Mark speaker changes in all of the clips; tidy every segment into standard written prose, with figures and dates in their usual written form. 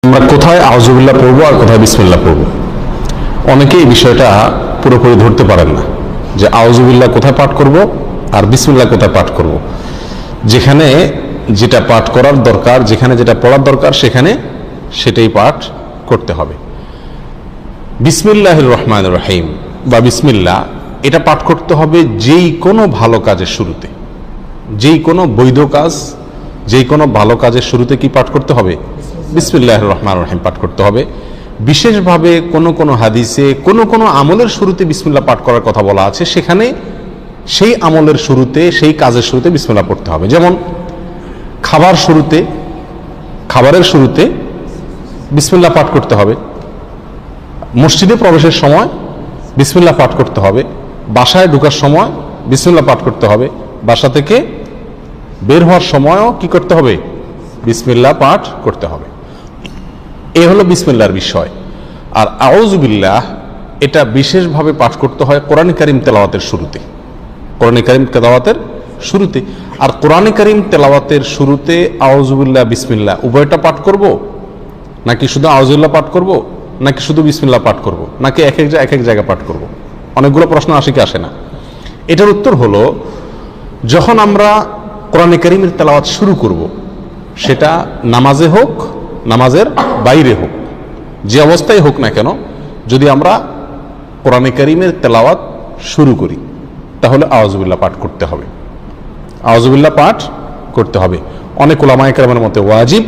Speaker 1: আমরা কোথায় আউযুবিল্লাহ পড়বো আর কোথায় বিসমিল্লাহ পড়বো, অনেকে এই বিষয়টা পুরোপুরি ধরতে পারেন না যে আউযুবিল্লাহ কোথায় পাঠ করব আর বিসমিল্লাহ কোথায় পাঠ করব। যেখানে যেটা পাঠ করার দরকার, যেখানে যেটা পড়ার দরকার সেখানে সেটাই পাঠ করতে হবে। বিসমিল্লাহির রহমানির রহিম বা বিসমিল্লাহ এটা পাঠ করতে হবে যেই কোনো ভালো কাজের শুরুতে, যেই কোনো বৈধ কাজ, যেই কোনো ভালো কাজের শুরুতে কি পাঠ করতে হবে? বিসমিল্লাহির রহমানির রহিম পাঠ করতে হবে। বিশেষভাবে কোনো কোনো হাদিসে কোনো কোনো আমলের শুরুতে বিসমিল্লাহ পাঠ করার কথা বলা আছে, সেখানে সেই আমলের শুরুতে, সেই কাজের শুরুতে বিসমিল্লাহ পড়তে হবে। যেমন খাবারের শুরুতে বিসমিল্লাহ পাঠ করতে হবে, মসজিদে প্রবেশের সময় বিসমিল্লাহ পাঠ করতে হবে, বাসায় ঢোকার সময় বিসমিল্লাহ পাঠ করতে হবে, বাসা থেকে বের হওয়ার সময়ও কি করতে হবে? বিসমিল্লাহ পাঠ করতে হবে। এ হলো বিসমিল্লাহর বিষয়। আর আউযুবিল্লাহ এটা বিশেষভাবে পাঠ করতে হয় কোরআন কারীম তেলাওয়াতের শুরুতে, কোরআন কারীম তেলাওয়াতের শুরুতে। আর কোরআন কারীম তেলাওয়াতের শুরুতে আউযুবিল্লাহ বিসমিল্লাহ উভয়টা পাঠ করব, নাকি শুধু আউযুবিল্লাহ পাঠ করব, নাকি শুধু বিসমিল্লাহ পাঠ করব, নাকি এক এক জায়গায় পাঠ করব? অনেকগুলো প্রশ্ন আসে কি আসে না? এটার উত্তর হলো, যখন আমরা কোরআন কারীমের তেলাওয়াত শুরু করব, সেটা নামাজে হোক, নামাজের বাইরে হোক, যে অবস্থায় হোক না কেন, যদি আমরা কোরআন কারীমের তেলাওয়াত শুরু করি তাহলে আউযুবিল্লাহ পাঠ করতে হবে, আউযুবিল্লাহ পাঠ করতে হবে। অনেক উলামায়ে কেরামের মতে ওয়াজিব,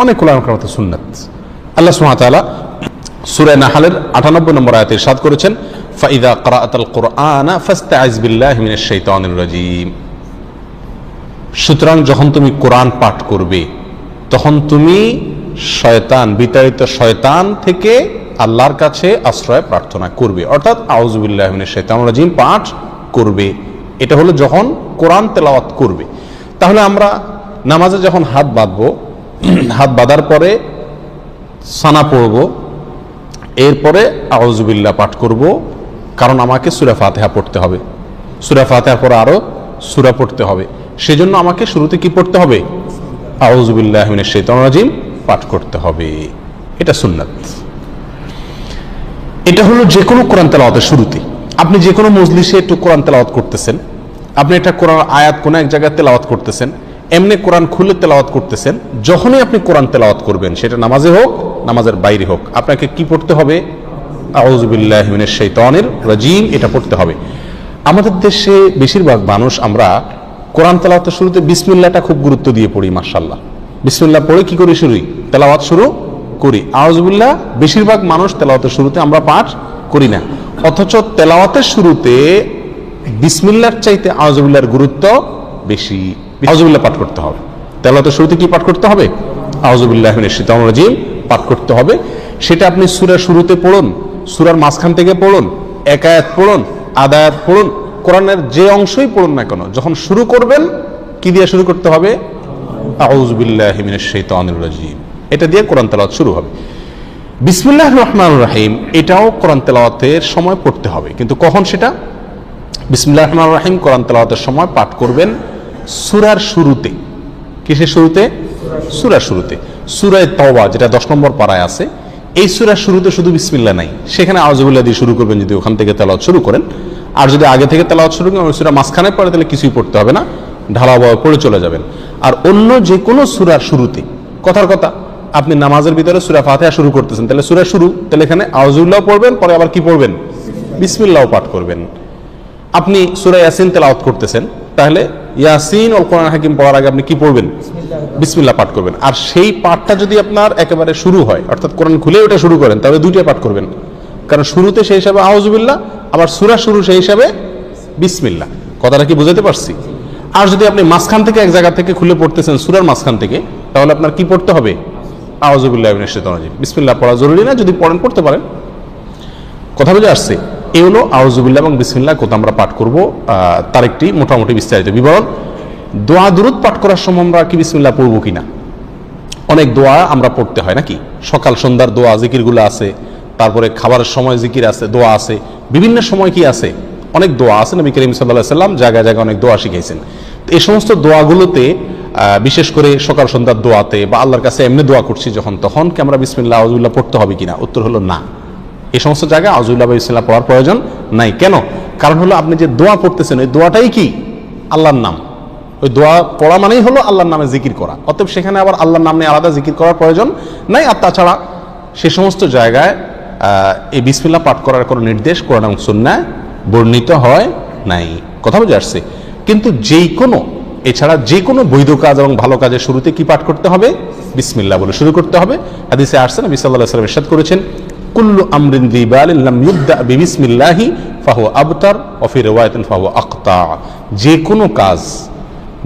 Speaker 1: অনেক উলামায়ে কেরামের মতে সুন্নাত। আল্লাহ সুবহানাহু ওয়া তাআলা সূরা নাহলের 98 নম্বর আয়াতে ইরশাদ করেছেন, ফাইযা ক্রাআতাল কুরআনা ফাসতাইজ বিল্লাহি মিনাশ শাইতানির রাজীম। সুতরাং যখন তুমি কোরআন পাঠ করবে তখন তুমি শয়তান, বিতাড়িত শয়তান থেকে আল্লাহর কাছে আশ্রয় প্রার্থনা করবে, অর্থাৎ আউযুবিল্লাহি মিনাশ শাইতানির রাজীম পাঠ করবে। এটা হলো যখন কোরআন তেলাওয়াত করবে। তাহলে আমরা নামাজে যখন হাত বাঁধবো, হাত বাঁধার পরে সানা পড়ব, এরপরে আউযুবিল্লাহ পাঠ করব, কারণ আমাকে সূরা ফাতিহা পড়তে হবে, সূরা ফাতিহার পরে আরো সূরা পড়তে হবে। সেজন্য আমাকে শুরুতে কি পড়তে হবে? আউযুবিল্লাহি মিনাশ শাইতানির রাজীম পাঠ করতে হবে। এটা সুন্নাত। এটা হলো যে কোনো কোরআন তেলাওয়াতের শুরুতে। আপনি যে কোনো মজলিসে একটু কোরআন তেলাওয়াত করতেছেন, আপনি একটা কোরআন আয়াত কোনো এক জায়গায় তেলাওয়াত করতেছেন, এমনি কোরআন খুলে তেলাওয়াত করতেছেন, যখনই আপনি কোরআন তেলাওয়াত করবেন, সেটা নামাজে হোক, নামাজের বাইরে হোক, আপনাকে কি পড়তে হবে? আউযুবিল্লাহি মিনাশ শাইতানির রাজীম এটা পড়তে হবে। আমাদের দেশে বেশিরভাগ মানুষ আমরা কোরআন তেলাওয়াতের শুরুতে বিসমিল্লাহটা খুব গুরুত্ব দিয়ে পড়ি, মাশাআল্লাহ। বিসমিল্লাহ পড়ে কি করি? তেলাওয়াত শুরু করি। আউযুবিল্লাহ বেশিরভাগ মানুষ তেলাওয়াতের শুরুতে আমরা পাঠ করি না, অথচ তেলাওয়াতের শুরুতে বিসমিল্লাহর চাইতে আউযুবিল্লাহর গুরুত্ব বেশি। আউযুবিল্লাহ পাঠ করতে হবে। তেলাওয়াতের শুরুতে কি পাঠ করতে হবে? আউযুবিল্লাহি মিনাশ শাইতানির রাজীম পাঠ করতে হবে। সেটা আপনি সূরার শুরুতে পড়ুন, সূরার মাঝখান থেকে পড়ুন, এক আয়াত পড়ুন, আধা আয়াত পড়ুন, কোরআনের যে অংশই পড়ুন না কেন, যখন শুরু করবেন কি দিয়ে শুরু করতে হবে? আউযুবিল্লাহি মিনাশ শাইতানির রাজীম, এটা দিয়ে কোরআন তেলাওয়াত শুরু হবে। বিসমিল্লাহির রহমানির রহিম এটাও কোরআন তেলাওয়াতের সময় পড়তে হবে, কিন্তু কখন সেটা? বিসমিল্লাহির রহমানির রহিম কোরআন তেলাওয়াতের সময় পাঠ করবেন সূরার শুরুতে। কিসের শুরুতে? সূরার শুরুতে। সূরা তাওবা যেটা 10 নম্বর পারায় আছে, এই সূরার শুরুতে শুধু বিসমিল্লাহ নাই, সেখানে আউযুবিল্লাহ দিয়ে শুরু করবেন যদি ওখান থেকে তেলাওয়াত শুরু করেন। আর যদি আগে থেকে তেলাওয়াত শুরু করেন, সূরা মাঝখানে পড়ে, তাহলে কিছুই পড়তে হবে না, ঢালাওভাবে পড়ে চলে যাবেন। আর অন্য যে কোনো সূরার শুরুতে, কথার কথা আপনি নামাজের ভিতরে সূরা ফাতিহা শুরু করতেছেন, তাহলে সূরা শুরু, তাহলে এখানে আউযুবিল্লাহ পড়বেন, পরে আবার কি পড়বেন? বিসমিল্লাহ পাঠ করবেন। আপনি সূরা ইয়াসিন তেলাওয়াত করতেছেন, তাহলে ইয়াসিন ওয়াল কোরআনুল হাকিম পড়ার আগে আপনি কি পড়বেন? বিসমিল্লাহ পাঠ করবেন। আর সেই পাঠটা যদি আপনার একেবারে শুরু হয়, অর্থাৎ কোরআন খুলে ওটা শুরু করেন, তাহলে দুইটা পাঠ করবেন, কারণ শুরুতে সেই হিসাবে আউযুবিল্লাহ, আবার সূরা শুরু সেই হিসাবে বিসমিল্লাহ। কথাটা কি বুঝাতে পারছি? আর যদি আপনি মাঝখান থেকে এক জায়গা থেকে খুলে পড়তেছেন, সূরার মাঝখান থেকে, তাহলে আপনার কি পড়তে হবে? আউযুবিল্লাহি মিনাশ শাইতানির রাজীম। বিসমিল্লাহ পড়া জরুরি না, যদি পড়েন পড়তে পারেন। কথা বুঝে আসছে? এই হলো আউযুবিল্লাহ এবং বিসমিল্লাহ কোথা আমরা পাঠ করব, তার একটি মোটামুটি বিস্তারিত বিবরণ। দোয়া দুরূদ পাঠ করার সময় আমরা কি বিসমিল্লাহ পড়বো কিনা? অনেক দোয়া আমরা পড়তে হয় নাকি? সকাল সন্ধ্যার দোয়া জিকিরগুলো আছে, তারপরে খাবারের সময় জিকির আছে, দোয়া আছে, বিভিন্ন সময় কি আছে? অনেক দোয়া আছে, নবী করিম সাল্লাল্লাহু আলাইহি সাল্লাম জায়গায় জায়গায় অনেক দোয়া শিখিয়েছেন। তো এই সমস্ত দোয়াগুলোতে বিশেষ করে সকাল সন্ধ্যার দোয়াতে বা আল্লাহর কাছে এমনি দোয়া করছি যখন, তখন কি আমরা বিসমিল্লাহ আউযুবিল্লাহ পড়তে হবে কিনা? উত্তর হলো না। এই সমস্ত জায়গায় আউযুবিল্লাহ বিসমিল্লাহ পড়ার প্রয়োজন নাই। কেন? কারণ হলো আপনি যে দোয়া পড়তেছেন ওই দোয়াটাই কি আল্লাহর নাম। ওই দোয়া পড়া মানেই হলো আল্লাহর নামে জিকির করা, অতএব সেখানে আবার আল্লাহর নাম নিয়ে আলাদা জিকির করার প্রয়োজন নাই। আর তাছাড়া সে সমস্ত জায়গায় এই বিসমিল্লাহ পাঠ করার কোনো নির্দেশ কোরআন এবং সুন্নাহয় বর্ণিত হয় নাই। কথা বুঝে আসছে? কিন্তু এছাড়া যে কোনো বৈধ কাজ এবং ভালো কাজের শুরুতে কি পাঠ করতে হবে? বিসমিল্লাহ বলে শুরু করতে হবে। হাদিসে আসছে নবী সাল্লাল্লাহু আলাইহি ওয়াসাল্লাম ইরশাদ করেছেন, কুল্লু আমরিন যী বালিন লাম ইউবদা বিবিসমিল্লাহি ফাহুয়া আবতার ওয়া ফি রিওয়ায়াতিন ফাহুয়া আকতা। যে কোনো কাজ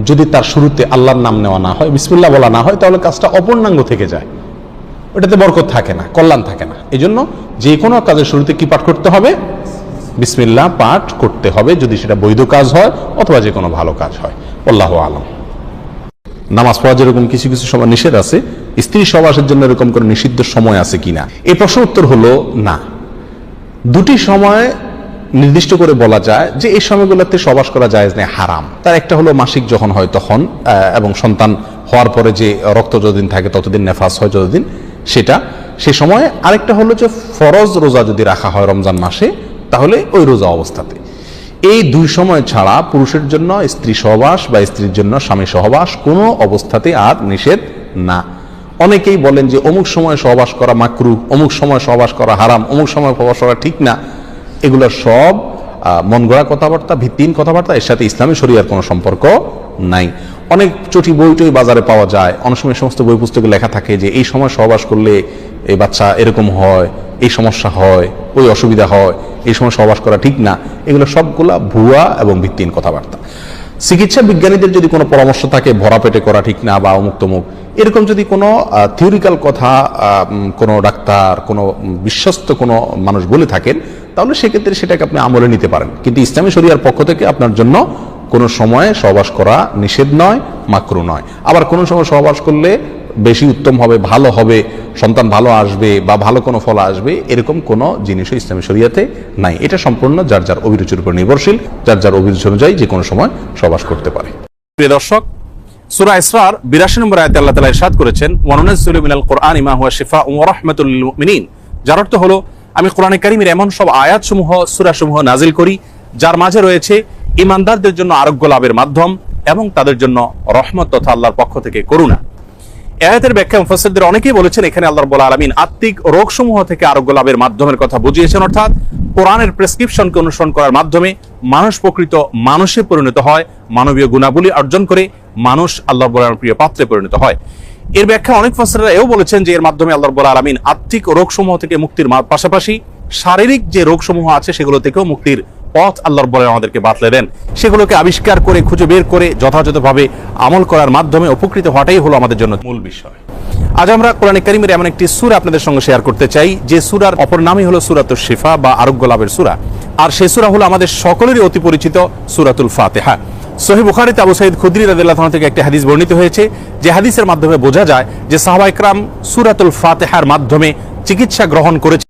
Speaker 1: যদি তার শুরুতে আল্লাহর নাম নেওয়া না হয়, বিসমিল্লাহ বলা না হয়, তাহলে কাজটা অপূর্ণাঙ্গ থেকে যায়, ওটাতে বরকত থাকে না, কল্যাণ থাকে না। এই জন্য যে কোনো কাজের শুরুতে কি পাঠ করতে হবে? বিসমিল্লাহ পাঠ করতে হবে, যদি সেটা বৈধ কাজ হয় অথবা যে কোনো ভালো কাজ হয়। আল্লাহু আলাম। নামাজ পড়া যেরকম কিছু কিছু সময় নিষেধ আছে, স্ত্রী সহবাসের জন্য এরকম করে নিষিদ্ধ সময় আছে কিনা, এই প্রশ্ন উত্তর হলো না। দুটি সময় নির্দিষ্ট করে বলা যায় যে এই সময়গুলোতে সহবাস করা জায়েজ নেই, হারাম। তার একটা হলো মাসিক যখন হয় তখন, এবং সন্তান হওয়ার পরে যে রক্ত যতদিন থাকে ততদিন, নেফাস হয় যতদিন, সেটা সে সময়। আরেকটা হলো যে ফরজ রোজা যদি রাখা হয় রমজান মাসে, তাহলে ওই রোজা অবস্থাতে। এই দুই সময় ছাড়া পুরুষের জন্য স্ত্রী সহবাস বা স্ত্রীর জন্য স্বামী সহবাস কোনো অবস্থাতে আর নিষেধ না। অনেকেই বলেন যে অমুক সময় সহবাস করা মাকরুহ, অমুক সময় সহবাস করা হারাম, অমুক সময় সহবাস করা ঠিক না। এগুলো সব মন গড়া কথাবার্তা, ভিত্তিহীন কথাবার্তা। এর সাথে ইসলামী শরিয়ার কোনো সম্পর্ক নাই। অনেক চটি বইটই বাজারে পাওয়া যায়, অনেক সময় সমস্ত বই পুস্তকে লেখা থাকে যে এই সময় সহবাস করলে এই বাচ্চা এরকম হয়, এই সমস্যা হয়, ওই অসুবিধা হয়, এই সময় সহবাস করা ঠিক না। এগুলো সবগুলা ভুয়া এবং ভিত্তিহীন কথাবার্তা। চিকিৎসা বিজ্ঞানীদের যদি কোনো পরামর্শ থাকে ভরা পেটে করা ঠিক না বা অমুক তমুক, এরকম যদি কোনো থিওরিক্যাল কথা কোনো ডাক্তার, কোনো বিশ্বস্ত কোনো মানুষ বলে থাকেন, তাহলে সেক্ষেত্রে সেটাকে আপনি আমলে নিতে পারেন। কিন্তু ইসলামী শরিয়ার পক্ষ থেকে আপনার জন্য কোনো সময়ে সহবাস করা নিষেধ নয়, মাকরুহ নয়। আবার কোনো সময় সহবাস করলে বেশি উত্তম হবে, ভালো হবে, সন্তান ভালো আসবে বা ভালো কোনো ফল আসবে, এরকম কোনো জিনিসও ইসলামী শরিয়াতে নাই। এটা সম্পূর্ণ যার যার অভিরুচির উপর নির্ভরশীল, যার যার অভিরুচি অনুযায়ী যে কোনো সময় সহবাস করতে পারে। প্রিয় দর্শক, সূরা ইসরার 82 নম্বর আয়াতে আল্লাহ তাআলা ইরশাদ করেছেন, ওয়া নুনাজ্জিলু মিনাল কুরআনি মা হুয়া শিফাউন ওয়া রাহমাতুল লিল মুমিনিন। যার অর্থ হলো, আমি কোরআনে কারীমের এমন সব আয়াতসমূহ, সূরাসমূহ নাজিল করি যার মাঝে রয়েছে ঈমানদারদের জন্য আরোগ্য লাভের মাধ্যম এবং তাদের জন্য রহমত তথা আল্লাহর পক্ষ থেকে করুণা। আয়াতের ব্যাখ্যা মুফাসসিরদের অনেকেই বলেছেন, এখানে আল্লাহ রাব্বুল আলামিন আত্মিক রোগসমূহ থেকে আরোগ্য লাভের মাধ্যমের কথা বুঝিয়েছেন। অর্থাৎ কোরআনের প্রেসক্রিপশনকে অনুসরণ করার মাধ্যমে মানুষ প্রকৃত মানুষে পরিণত হয়, মানবীয় গুণাবলী অর্জন করে মানুষ আল্লাহর রাব্বুল প্রিয় পাত্রে পরিণত হয়। এর ব্যাখ্যা অনেক মুফাসসিররা এও বলেছেন যে এর মাধ্যমে আল্লাহ রাব্বুল আলামিন আত্মিক রোগসমূহ থেকে মুক্তির পাশাপাশি শারীরিক যে রোগসমূহ আছে সেগুলো থেকেও মুক্তির পথ আল্লাহর রাব্বুল আমাদেরকে বাতলে দেন। সেগুলোকে আবিষ্কার করে, খুঁজে বের করে যথাযথভাবে আমল করার মাধ্যমে উপকৃত হওয়াটাই হলো আমাদের জন্য মূল বিষয়। আজ আমরা কোরআনে কারীমের এমন একটি সূরা আপনাদের সঙ্গে শেয়ার করতে চাই, যে সূরার অপর নামই হলো সূরাতুশ শিফা বা আরোগ্য লাভের সূরা। আর সেই সূরা হলো আমাদের সকলেরই অতি পরিচিত সূরাতুল ফাতিহা। সহিহ বুখারীতে আবু সাঈদ খুদরি রাদিয়াল্লাহু আনহু থেকে একটি হাদিস বর্ণিত হয়েছে, যে হাদিসের মাধ্যমে বোঝা যায় যে সাহাবা ইকরাম সূরাতুল ফাতিহার মাধ্যমে চিকিৎসা গ্রহণ করেছে।